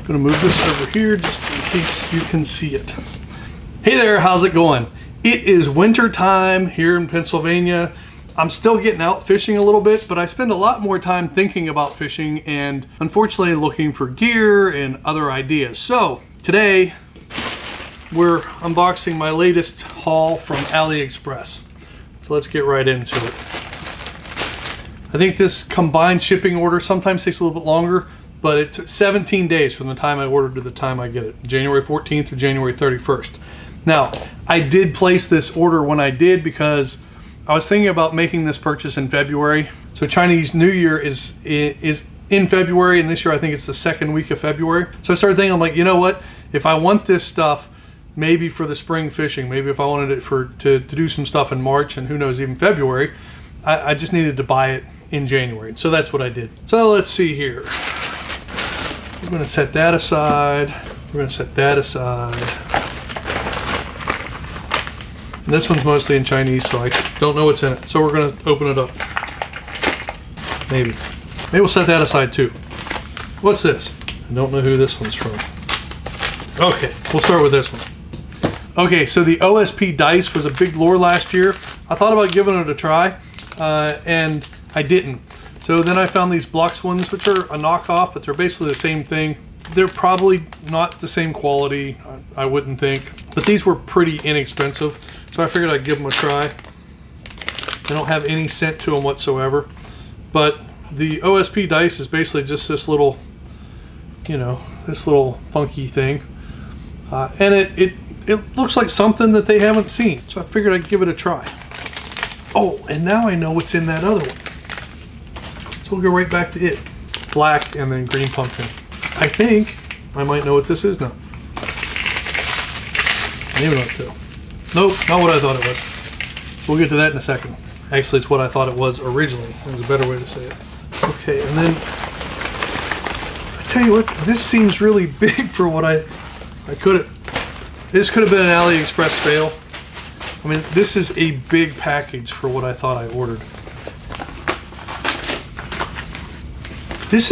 gonna move this over here just in case you can see it. Hey there, how's it going? It is winter time here in Pennsylvania. I'm still getting out fishing a little bit, but I spend a lot more time thinking about fishing and unfortunately looking for gear and other ideas. So today we're unboxing my latest haul from AliExpress. So let's get right into it. I think this combined shipping order sometimes takes a little bit longer, but it took 17 days from the time I ordered to the time I get it, January 14th through January 31st. Now, I did place this order when I did because I was thinking about making this purchase in February. So Chinese New Year is in February, and this year I think it's the second week of February. So I started thinking, I'm like, you know what? If I want this stuff, maybe for the spring fishing, maybe if I wanted it to do some stuff in March and who knows, even February, I just needed to buy it in January. So that's what I did. So let's see here. We're gonna set that aside. We're gonna set that aside. And this one's mostly in Chinese, so I don't know what's in it. So we're gonna open it up. Maybe we'll set that aside too. What's this? I don't know who this one's from. Okay, we'll start with this one. Okay, so the OSP dice was a big lure last year. I thought about giving it a try, and I didn't. So then I found these Blocks ones, which are a knockoff, but they're basically the same thing. They're probably not the same quality, I wouldn't think, but these were pretty inexpensive, so I figured I'd give them a try. They don't have any scent to them whatsoever, but the OSP dice is basically just this little, you know, this little funky thing, and it looks like something that they haven't seen, so I figured I'd give it a try. Oh, and now I know what's in that other one. So we'll go right back to it. Black and then green pumpkin. I think I might know what this is now. Maybe not too. Nope, not what I thought it was. We'll get to that in a second. Actually, it's what I thought it was originally. There's a better way to say it. Okay, and then I tell you what, this seems really big for what I could have. This could have been an AliExpress fail. I mean, this is a big package for what I thought I ordered. This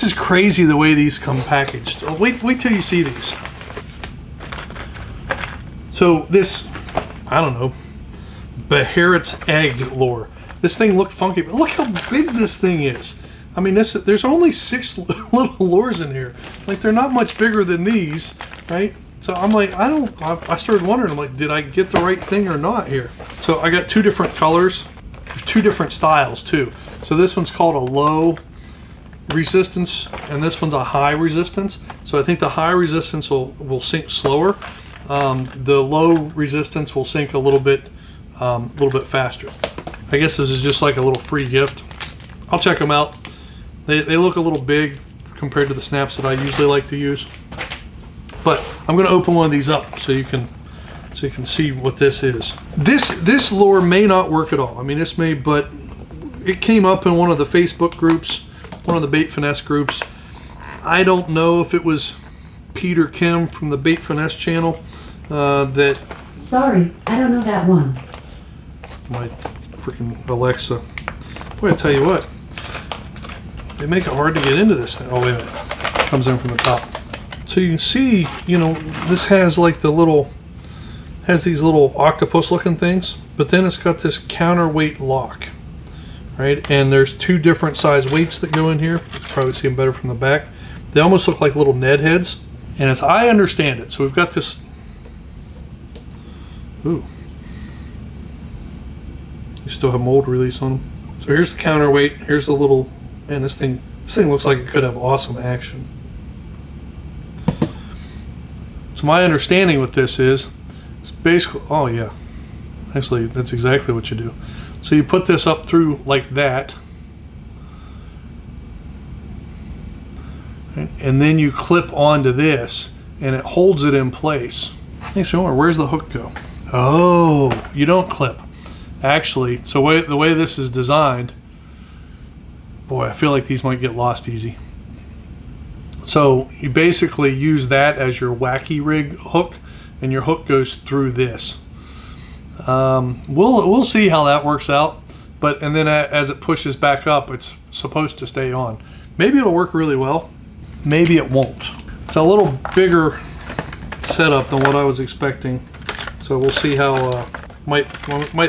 is crazy the way these come packaged. Oh, wait till you see these. So this, I don't know, Beherit's egg lure. This thing looked funky, but look how big this thing is. I mean, there's only 6 little lures in here. Like, they're not much bigger than these, right? So I'm like, I started wondering, I'm like, did I get the right thing or not here? So I got 2 different colors. There's 2 different styles too. So this one's called a low resistance and this one's a high resistance. So I think the high resistance will sink slower. The low resistance will sink a little bit faster. I guess this is just like a little free gift. I'll check them out. They look a little big compared to the snaps that I usually like to use. But I'm going to open one of these up so you can see what this is. This lure may not work at all. I mean, this may, but it came up in one of the Facebook groups, one of the Bait Finesse groups. I don't know if it was Pete or Kim from the Bait Finesse channel that... Sorry, I don't know that one. My freaking Alexa. Boy, I tell you what, they make it hard to get into this thing. Oh, wait a minute. It comes in from the top. So you can see, you know, this has like has these little octopus looking things, but then it's got this counterweight lock, right? And there's 2 different size weights that go in here. You can probably see them better from the back. They almost look like little Ned heads. And as I understand it, so we've got this, ooh, you still have mold release on them. So here's the counterweight, here's the little, man, this thing looks like it could have awesome action. So my understanding with this is, it's basically, oh yeah, actually that's exactly what you do. So you put this up through like that, and then you clip onto this, and it holds it in place. Makes me wonder, where's the hook go? Oh, you don't clip. Actually, so the way this is designed, boy, I feel like these might get lost easy. So you basically use that as your wacky rig hook, and your hook goes through this. We'll see how that works out, and then as it pushes back up, it's supposed to stay on. Maybe it'll work really well. maybe it won't. It's a little bigger setup than what I was expecting. So we'll see how, might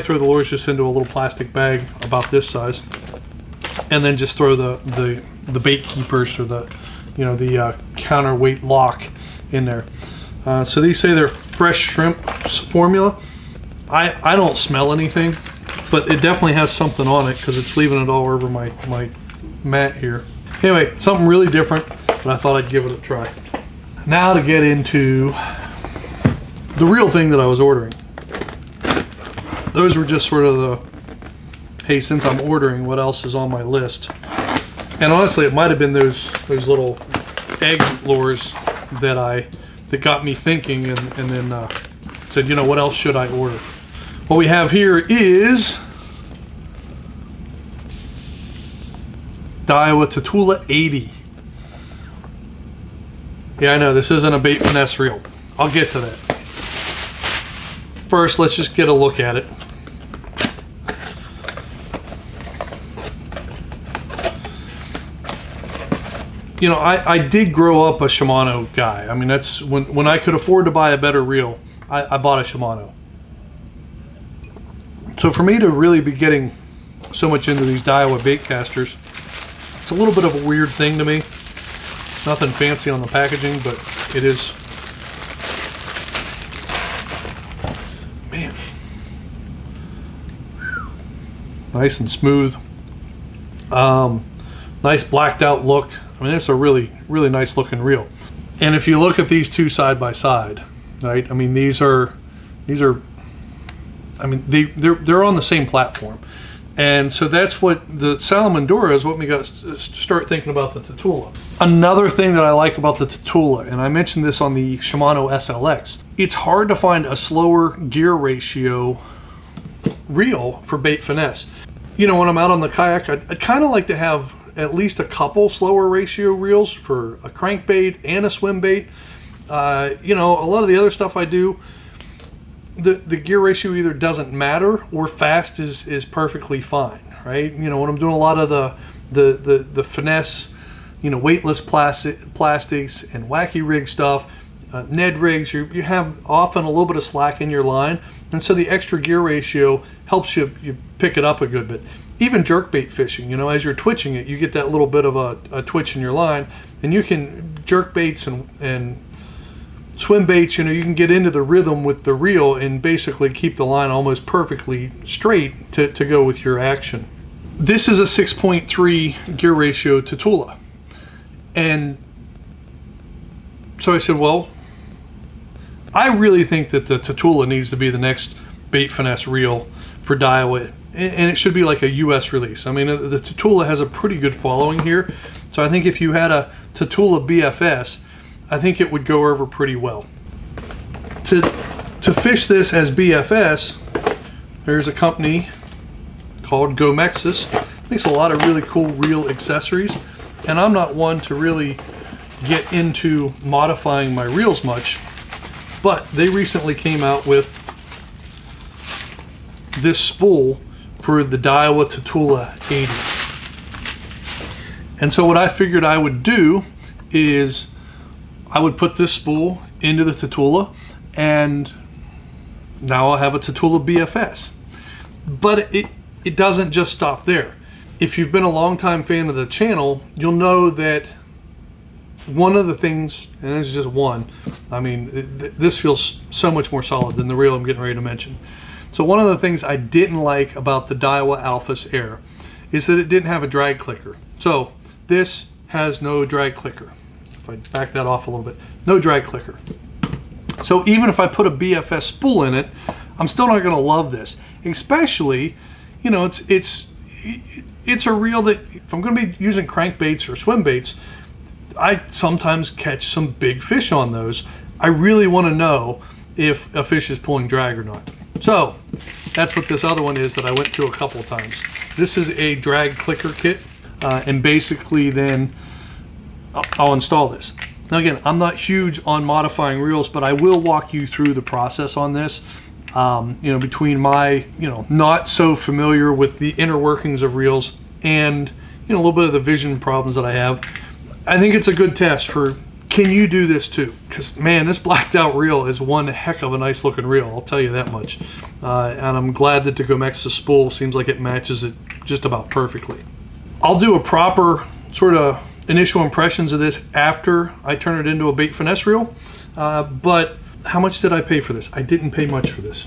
throw the lures just into a little plastic bag about this size. And then just throw the bait keepers or the counterweight lock in there. So these say they're fresh shrimp formula. I don't smell anything, but it definitely has something on it because it's leaving it all over my mat here. Anyway, something really different, but I thought I'd give it a try. Now to get into the real thing that I was ordering. Those were just sort of the, hey, since I'm ordering, what else is on my list? And honestly, it might have been those little egg lures that got me thinking, and then said, you know, what else should I order? What we have here is Daiwa Tatula 80. Yeah, I know this isn't a bait finesse reel. I'll get to that. First, let's just get a look at it. You know, I did grow up a Shimano guy. I mean, that's when I could afford to buy a better reel, I bought a Shimano. So for me to really be getting so much into these Daiwa bait casters, it's a little bit of a weird thing to me. Nothing fancy on the packaging, but it is. Man. Nice and smooth. Nice blacked out look. I mean, it's a really, really nice looking reel. And if you look at these two side by side, right? I mean, these are, I mean, they're on the same platform. And so that's what the Salamandura is, what we got to start thinking about the Tatula. Another thing that I like about the Tatula, and I mentioned this on the Shimano SLX, it's hard to find a slower gear ratio reel for bait finesse. You know, when I'm out on the kayak, I'd kind of like to have at least a couple slower ratio reels for a crankbait and a swim bait. You know, a lot of the other stuff I do, the gear ratio either doesn't matter or fast is perfectly fine, right? You know, when I'm doing a lot of the finesse, you know, weightless plastics and wacky rig stuff, Ned rigs, you have often a little bit of slack in your line, and so the extra gear ratio helps you pick it up a good bit. Even jerkbait fishing, you know, as you're twitching it, you get that little bit of a twitch in your line, and you can jerkbaits and swim baits, you know, you can get into the rhythm with the reel and basically keep the line almost perfectly straight to go with your action. This is a 6.3 gear ratio Tatula, and so I said, well, I really think that the Tatula needs to be the next bait finesse reel for Daiwa, and it should be like a US release. I mean, the Tatula has a pretty good following here, so I think if you had a Tatula BFS, I think it would go over pretty well. To fish this as BFS, there's a company called Gomexus. Makes a lot of really cool reel accessories, and I'm not one to really get into modifying my reels much, but they recently came out with this spool for the Daiwa Tatula 80. And so what I figured I would do is I would put this spool into the Tatula, and now I'll have a Tatula BFS. But it doesn't just stop there. If you've been a longtime fan of the channel, you'll know that one of the things, and this is just one, I mean, this feels so much more solid than the reel I'm getting ready to mention. So one of the things I didn't like about the Daiwa Alphas Air is that it didn't have a drag clicker. So this has no drag clicker. If I back that off a little bit, no drag clicker. So even if I put a BFS spool in it, I'm still not going to love this. Especially, you know, it's a reel that if I'm going to be using crankbaits or swim baits, I sometimes catch some big fish on those. I really want to know if a fish is pulling drag or not. So that's what this other one is that I went to a couple of times. This is a drag clicker kit, and basically then I'll install this. Now again, I'm not huge on modifying reels, but I will walk you through the process on this. You know, between my, you know, not so familiar with the inner workings of reels and, you know, a little bit of the vision problems that I have, I think it's a good test for, can you do this too? Because man, this blacked out reel is one heck of a nice looking reel, I'll tell you that much. And I'm glad that the Gomexa spool seems like it matches it just about perfectly. I'll do a proper sort of initial impressions of this after I turn it into a bait finesse reel. But how much did I pay for this? I didn't pay much for this.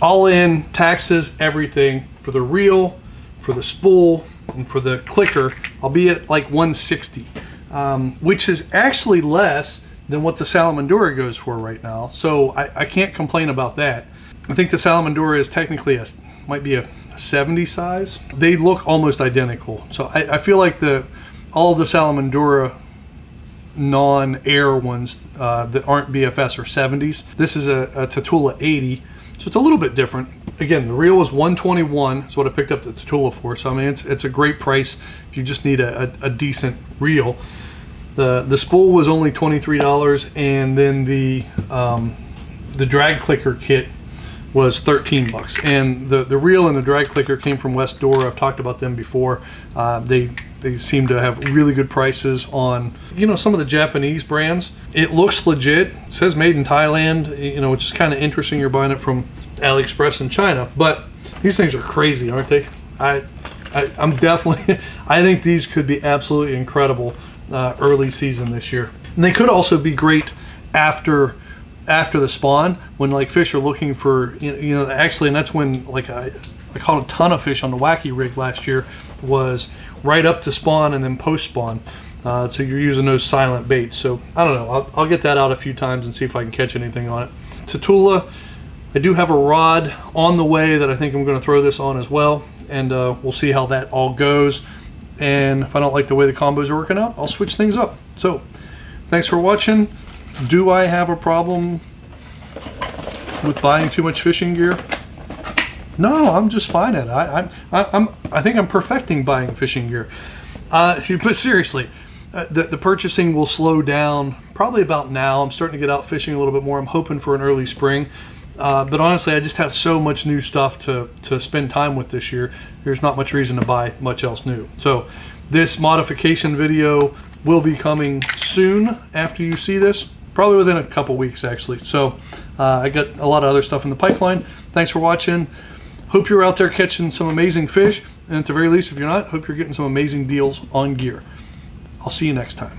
All in, taxes, everything, for the reel, for the spool, and for the clicker, I'll be at like $160, which is actually less than what the Salamandura goes for right now. So I can't complain about that. I think the Salamandura is technically might be a 70 size. They look almost identical. So I feel like all of the Salamandura non-air ones that aren't BFS are 70s. This is a Tatula 80, so it's a little bit different. Again, the reel was 121. That's what I picked up the Tatula for. So I mean, it's a great price if you just need a decent reel. The spool was only $23, and then the drag clicker kit was $13. And the reel and the drag clicker came from West Door. I've talked about them before. They seem to have really good prices on, you know, some of the Japanese brands. It looks legit. It says made in Thailand, you know, which is kind of interesting. You're buying it from AliExpress in China, but these things are crazy, aren't they? I'm definitely, I think these could be absolutely incredible early season this year. And they could also be great after the spawn, when like fish are looking for, you know, actually, and that's when like I caught a ton of fish on the wacky rig last year, was right up to spawn and then post spawn. So you're using those silent baits. So I don't know, I'll get that out a few times and see if I can catch anything on it. Tatula, I do have a rod on the way that I think I'm going to throw this on as well, and we'll see how that all goes. And if I don't like the way the combos are working out, I'll switch things up. So thanks for watching. Do I have a problem with buying too much fishing gear? No, I'm just fine at it. I think I'm perfecting buying fishing gear. But seriously, the purchasing will slow down probably about now. I'm starting to get out fishing a little bit more. I'm hoping for an early spring. But honestly, I just have so much new stuff to spend time with this year. There's not much reason to buy much else new. So this modification video will be coming soon after you see this. Probably within a couple weeks, actually. So I got a lot of other stuff in the pipeline. Thanks for watching. Hope you're out there catching some amazing fish. And at the very least, if you're not, hope you're getting some amazing deals on gear. I'll see you next time.